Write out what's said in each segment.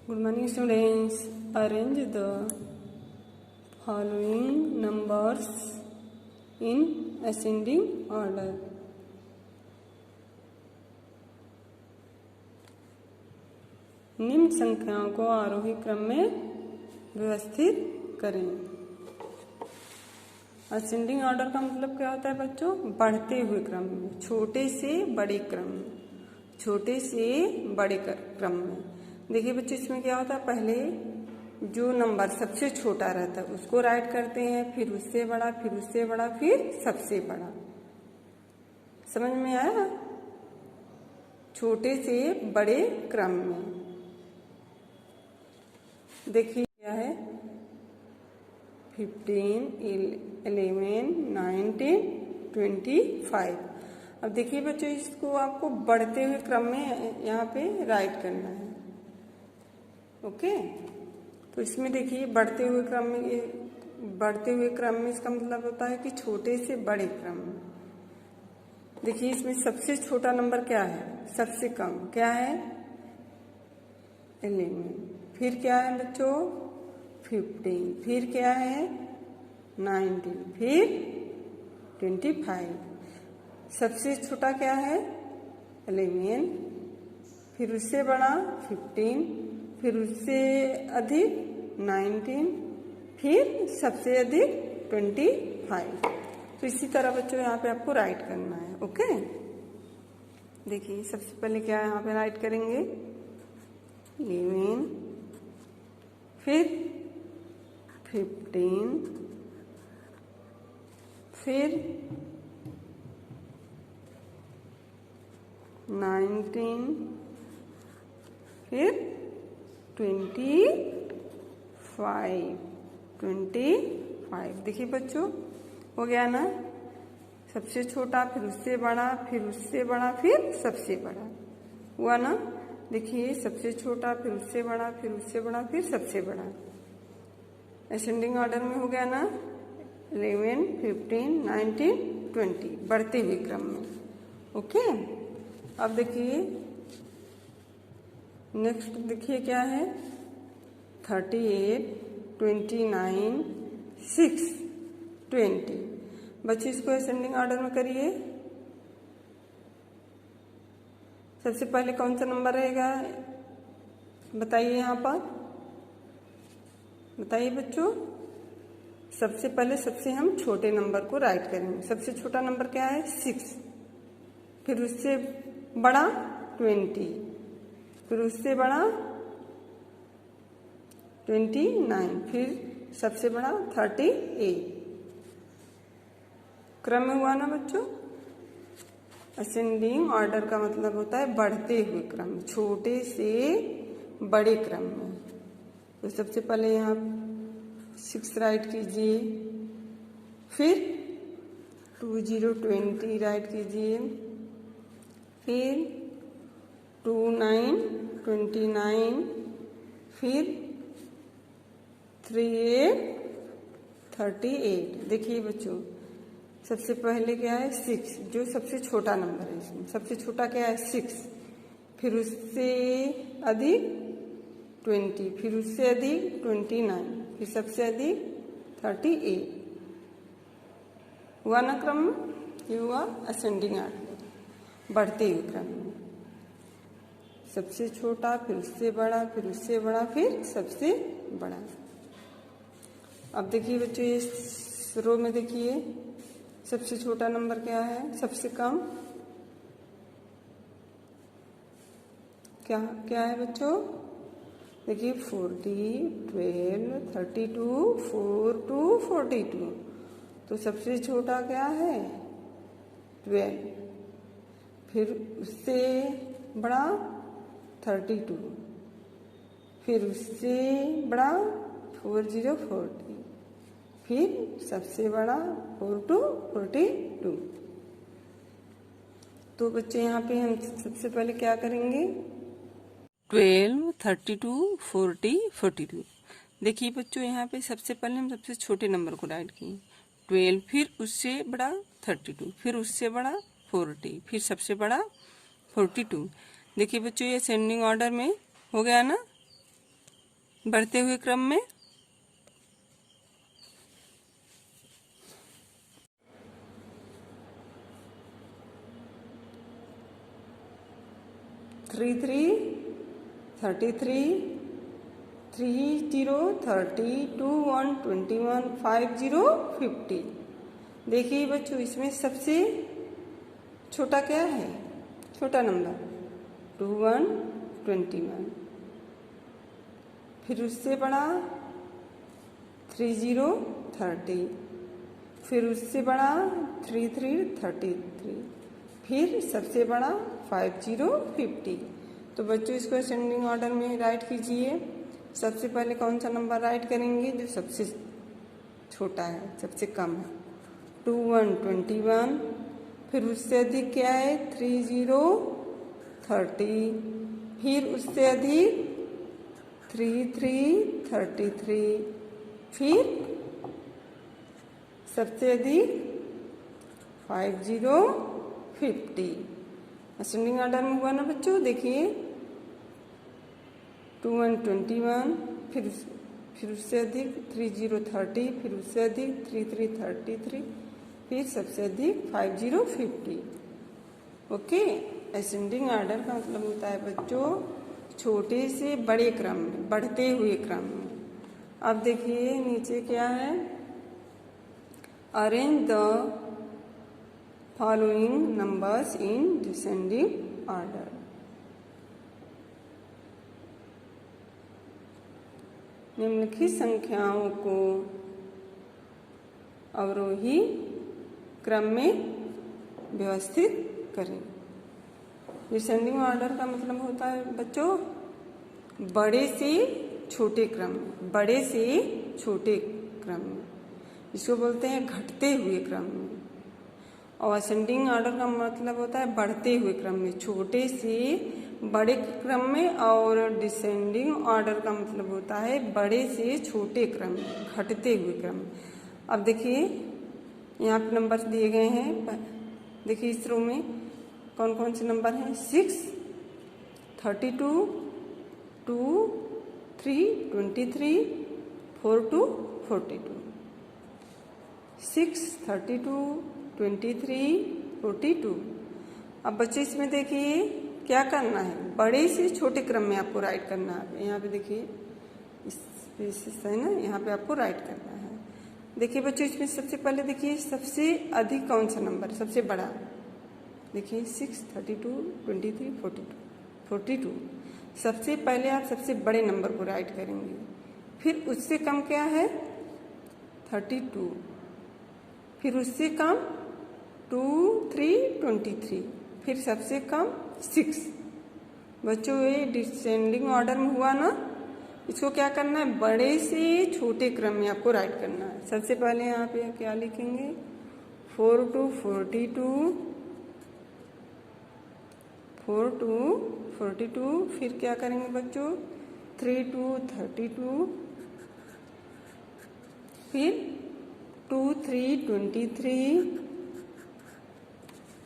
Good morning, students. Arrange the following numbers in ascending order. निम्न संख्याओं को आरोही क्रम में व्यवस्थित करें। असेंडिंग ऑर्डर का मतलब क्या होता है बच्चों? बढ़ते हुए क्रम में, छोटे से बड़े क्रम में, छोटे से बड़े क्रम में। देखिए बच्चों, इसमें क्या होता है, पहले जो नंबर सबसे छोटा रहता है उसको राइट करते हैं, फिर उससे बड़ा, फिर उससे बड़ा, फिर सबसे बड़ा। समझ में आया? छोटे से बड़े क्रम में। देखिए क्या है, 15, 11, 19, 25। अब देखिए बच्चों, इसको आपको बढ़ते हुए क्रम में यहाँ पे राइट करना है। ओके, तो इसमें देखिए बढ़ते हुए क्रम में इसका मतलब होता है कि छोटे से बड़े क्रम में। देखिए इसमें सबसे छोटा नंबर क्या है, सबसे कम क्या है, 11। फिर क्या है बच्चों, 15। फिर क्या है, 19। फिर 25। सबसे छोटा क्या है, 11। फिर उससे बड़ा 15, फिर उससे अधिक 19, फिर सबसे अधिक 25। तो इसी तरह बच्चों यहाँ पे आपको राइट करना है। ओके, देखिए सबसे पहले क्या यहाँ पे राइट करेंगे, 11, फिर 15, फिर 19, फिर 25। देखिए बच्चों, हो गया ना, सबसे छोटा, फिर उससे बड़ा, फिर उससे बड़ा, फिर सबसे बड़ा, हुआ ना। देखिए सबसे छोटा, फिर उससे बड़ा, फिर उससे बड़ा, फिर सबसे बड़ा। असेंडिंग ऑर्डर में हो गया ना, 11, 15, 19, 20, बढ़ते हुए क्रम में। ओके, अब देखिए नेक्स्ट, देखिए क्या है, 38, 29, 6, 20। बच्चे इसको असेंडिंग ऑर्डर में करिए। सबसे पहले कौन सा नंबर रहेगा बताइए, यहाँ पर बताइए बच्चों। सबसे पहले सबसे हम छोटे नंबर को राइट करेंगे। सबसे छोटा नंबर क्या है, 6। फिर उससे बड़ा 20, फिर उससे बड़ा 29, फिर सबसे बड़ा 38। क्रम में हुआ ना बच्चों। असेंडिंग ऑर्डर का मतलब होता है बढ़ते हुए क्रम, छोटे से बड़े क्रम में। तो सबसे पहले यहाँ 6 राइट कीजिए, फिर 20, 20 राइट कीजिए, फिर 29, 29, फिर 38, 38। देखिए बच्चों, सबसे पहले क्या है, 6, जो सबसे छोटा नंबर है इसमें। सबसे छोटा क्या है, 6। फिर उससे अधिक 20, फिर उससे अधिक 29, फिर सबसे अधिक 38। हुआ ना क्रम? ये हुआ असेंडिंग ऑर्डर, बढ़ते हुए क्रम में। सबसे छोटा, फिर उससे बड़ा, फिर उससे बड़ा, फिर सबसे बड़ा। अब देखिए बच्चों, इस रो में देखिए सबसे छोटा नंबर क्या है, सबसे कम क्या क्या है बच्चों? देखिए 40, 12, 32, 4 to 42। तो सबसे छोटा क्या है, 12। फिर उससे बड़ा 32, फिर उससे बड़ा 40, 40, फिर सबसे बड़ा 4 to 42। तो बच्चे यहाँ पे हम सबसे पहले क्या करेंगे, 12, 32, 40, 42। देखिए बच्चों, यहाँ पे सबसे पहले हम सबसे छोटे नंबर को राइट किए, 12, फिर उससे बड़ा 32, फिर उससे बड़ा 40, फिर सबसे बड़ा 42। देखिए बच्चों, ये असेंडिंग ऑर्डर में हो गया ना। बढ़ते हुए क्रम में। Three three 33, 30 30, 21 21, 50 50। देखिए बच्चों, इसमें सबसे छोटा क्या है? छोटा नंबर 21 21। फिर उससे बड़ा 30 30, फिर उससे बड़ा 33 33, फिर सबसे बड़ा 50 50। तो बच्चों इसको असेंडिंग ऑर्डर में राइट कीजिए। सबसे पहले कौन सा नंबर राइट करेंगे? जो सबसे छोटा है, सबसे कम है। 21 21, फिर उससे अधिक क्या है? 30 30, फिर उससे अधिक 33 33, फिर सबसे अधिक 50 50। असेंडिंग ऑर्डर में हुआ ना बच्चों? देखिए 21 21, फिर उससे अधिक 30 30, फिर उससे अधिक 33 33, फिर सबसे अधिक 50 50। ओके, असेंडिंग ऑर्डर का मतलब होता है बच्चों छोटे से बड़े क्रम में, बढ़ते हुए क्रम में। अब देखिए नीचे क्या है? Arrange the following numbers in descending order. निम्नलिखित संख्याओं को अवरोही क्रम में व्यवस्थित करें। डिसेंडिंग ऑर्डर का मतलब होता है बच्चों बड़े से छोटे क्रम में, बड़े से छोटे क्रम में, इसको बोलते हैं घटते हुए क्रम में। और असेंडिंग ऑर्डर का मतलब होता है बढ़ते हुए क्रम में, छोटे से बड़े क्रम में। और डिसेंडिंग ऑर्डर का मतलब होता है बड़े से छोटे क्रम में, घटते हुए क्रम में। अब देखिए यहाँ पे नंबर दिए गए हैं। देखिए इस रो में कौन कौन से नंबर हैं? 6 32 2 3 23 42 42। 6 32 23 42। अब बच्चे इसमें देखिए क्या करना है? बड़े से छोटे क्रम में आपको राइट करना है। यहाँ पे देखिए इस है ना, यहाँ पे आपको राइट करना है। देखिए बच्चों इसमें सबसे पहले देखिए सबसे अधिक कौन सा नंबर, सबसे बड़ा? देखिए 6 32 23 42 42। सबसे पहले आप सबसे बड़े नंबर को राइट करेंगे। फिर उससे कम क्या है? 32, फिर उससे कम 2 3 23, फिर सबसे कम 6। बच्चों ये डिसेंडिंग ऑर्डर में हुआ ना, इसको क्या करना है? बड़े से छोटे क्रम में आपको राइट करना है। सबसे पहले यहाँ पे क्या लिखेंगे? 4 to 42, 4 to 42, फिर क्या करेंगे बच्चों? 3 to 32, फिर 2 3 23,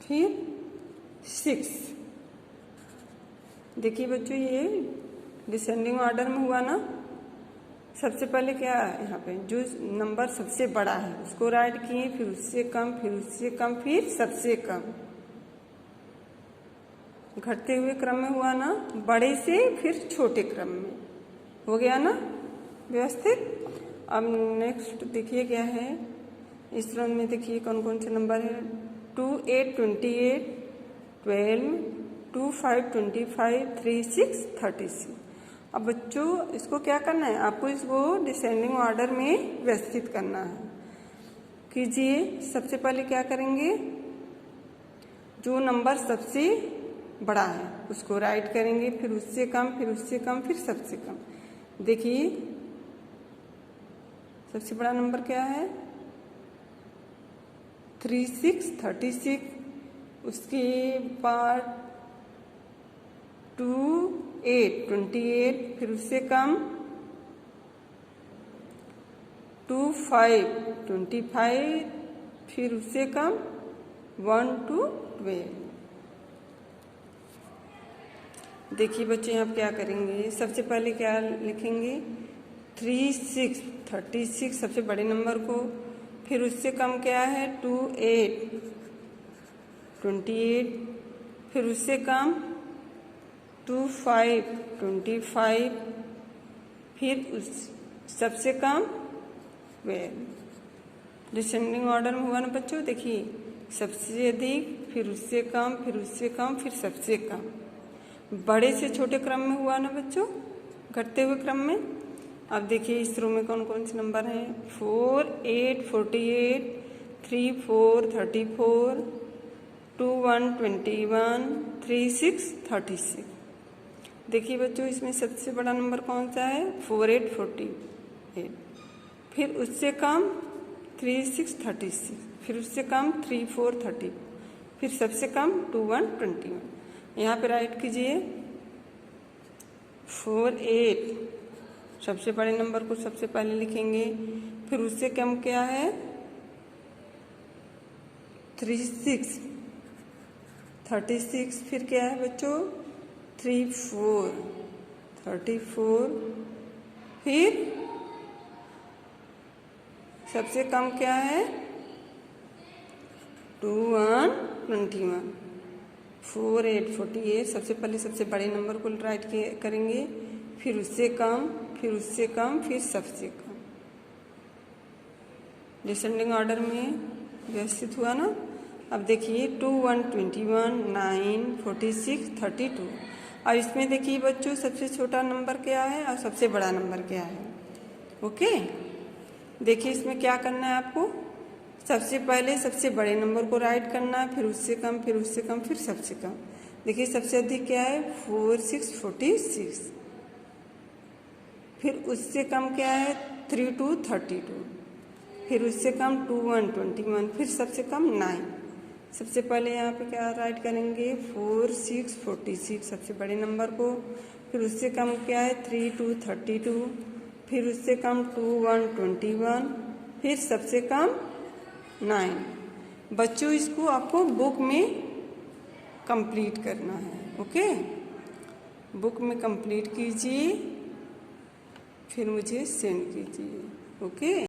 फिर 6। देखिए बच्चों ये डिसेंडिंग ऑर्डर में हुआ ना। सबसे पहले क्या है? यहाँ पे जो नंबर सबसे बड़ा है उसको राइट किए, फिर उससे कम, फिर उससे कम, फिर सबसे कम। घटते हुए क्रम में हुआ ना, बड़े से फिर छोटे क्रम में। हो गया ना व्यवस्थित? अब नेक्स्ट देखिए क्या है इस रन में। देखिए कौन कौन से नंबर है? 2 8 28, 12, 2 5 25, 3 6 36। अब बच्चों इसको क्या करना है? आपको इसको डिसेंडिंग ऑर्डर में व्यवस्थित करना है। कीजिए, सबसे पहले क्या करेंगे? जो नंबर सबसे बड़ा है उसको राइट करेंगे, फिर उससे कम, फिर उससे कम, फिर सबसे कम। देखिए सबसे बड़ा नंबर क्या है? 36 36, उसके बाद 2 8 28, फिर उससे कम 2 5 25, फिर उससे कम 1 to 12। देखिए बच्चे यहाँ क्या करेंगे, सबसे पहले क्या लिखेंगे 36 सबसे बड़े नंबर को, फिर उससे कम क्या है 28, फिर उससे कम 25, फिर उस सबसे कम 12। डिसेंडिंग ऑर्डर में हुआ ना बच्चों, देखिए सबसे अधिक, फिर उससे कम, फिर उससे कम, फिर सबसे कम, बड़े से छोटे क्रम में हुआ ना बच्चों, घटते हुए क्रम में। अब देखिए इस रो में कौन कौन से नंबर हैं, 4, 8, 48, 3, 4, 34, 2, 1, 21, 3, 6, 36। देखिए बच्चों इसमें सबसे बड़ा नंबर कौन सा है, 4, 8, 48, फिर उससे कम 3, 6, 36, फिर उससे कम 3, 4, 30, फिर सबसे कम 2, 1, 21। यहाँ पे राइट कीजिए 4, 8 सबसे बड़े नंबर को सबसे पहले लिखेंगे, फिर उससे कम क्या है 3, 6, 36, फिर क्या है बच्चों 3, 4, 34, फिर सबसे कम क्या है 2, 1, 21, 4, 8, 48। सबसे पहले सबसे बड़े नंबर को राइट करेंगे, फिर उससे कम, फिर उससे कम, फिर सबसे कम, डिसेंडिंग ऑर्डर में व्यवस्थित हुआ ना। अब देखिए 2, 1, 21, 9, 46, 32। अब इसमें देखिए बच्चों सबसे छोटा नंबर क्या है और सबसे बड़ा नंबर क्या है। ओके, देखिए इसमें क्या करना है आपको, सबसे पहले सबसे बड़े नंबर को राइट करना है, फिर उससे कम, फिर उससे कम, फिर सबसे कम। देखिए सबसे अधिक क्या है 4, 6, 46, फिर उससे कम क्या है 3, 2, 32, फिर उससे कम 2, 1, 21, फिर सबसे कम 9। सबसे पहले यहाँ पे क्या राइट करेंगे 4, 6, 46 सबसे बड़े नंबर को, फिर उससे कम क्या है 3, 2, 32, फिर उससे कम 2, 1, 21, फिर सबसे कम 9। बच्चों इसको आपको बुक में कंप्लीट करना है। ओके, बुक में कंप्लीट कीजिए, फिर मुझे सेंड कीजिए। ओके।